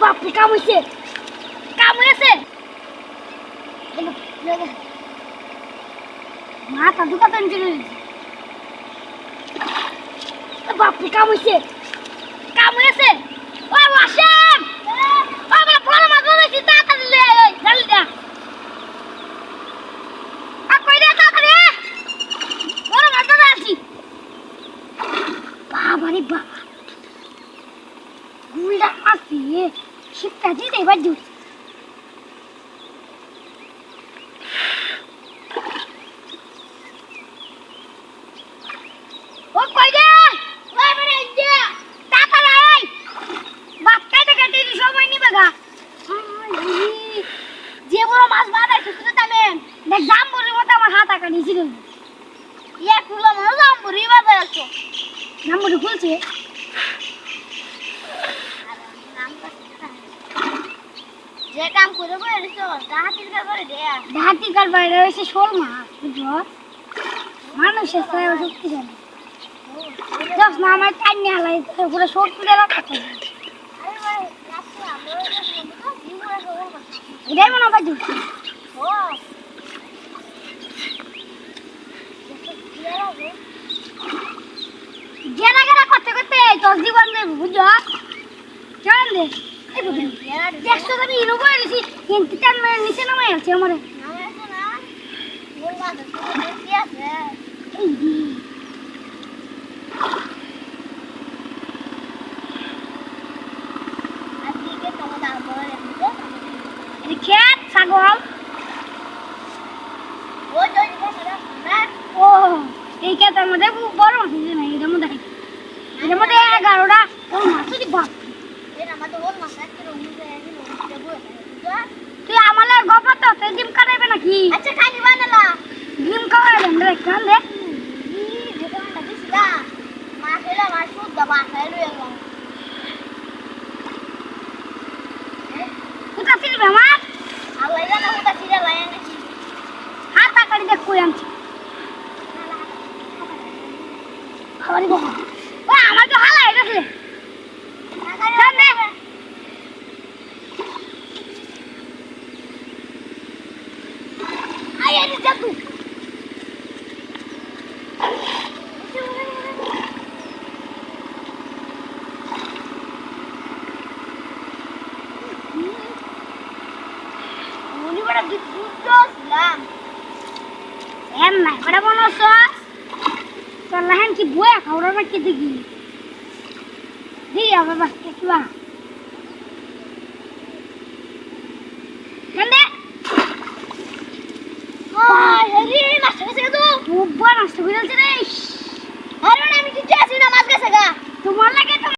বাপরে কাম হইছে মাথা দুকাতে চলে গেছে বাপরে কাম হইছে ও ওয়াসেম বাবা বড় মাছ ধরেছি তাড়াতাড়ি লয়ে আয় জলদি দা কই রে তাড়াতাড়ি বড় মাছ ধরেছি বাবা রে বাবা গুলডা আসি শিপটা দিতে বাজু ও কই রে ওই মানে ইন্ডিয়া তাড়াতাড়ি আয় বাপ কাটে কাটে সময় নিবে গা যে বড় মাছ বাড়াইছে তুই তামেন দেখ জাম্বুরির মতো আমার হাত আঁকা নিয়েছিল ইয়া ফুলো মাছ জাম্বুরি বাজার আছে জাম্বুরি খুলছে যে কাম করে বলেছো ডাহাতির কার করে দে ডাহাতির কার বাইরে হইছে শোল মাছ বুঝছো মানুষের ছায়া শক্তিশালী যাস না আমার টাইম হালাই পুরো শোট তুলে রাখতে আরে ভাই রাতে আমরা ভিউরা খবর করছি এটাই মনে বাজু ও গেলা গেলা করতে করতে তোর জীবন দেব বুঝছো চল দে এই বুঝি দেখছো আমি হিরো বই গেছি কিন্তু তার নিচে নামাই আছে আমারে নামাই আছে না মোর মাথা তো কি আছে এই খেত ছাগল ও এই খেতের মধ্যে বড় মাছ আছে না এটার মধ্যে 11টা ওর মাছ যদি বাপ তুই আমালে গোপা তো ডিম কাটাইবে নাকি আচ্ছা খালি বানালা ডিম খাওয়াইবেন রে কান দে মাছ এলা মাছ শুদ্ধ মাছ লইয়া গেল কুটা সিলবে আমার আল্লাহ জানে কুটা সিলে লাইন দিছি হাত আকাড়ি দেখ কই আনছি খাবারই বাবা ও আমার তো হালা হয়ে গেছে সামনে আয় আরে যাতু বড় দুধলাম এম না বড় বনছ চলহেন কি বয়া খাওরা না কি দেখি দিয়া বাবা কিবা গন্ডে ওই হরি মাছ গেছে তো খুব বড় মাছ হইছে রে আরে আমি কি চাইছি না মাছ গেছে গা তোমার লাগে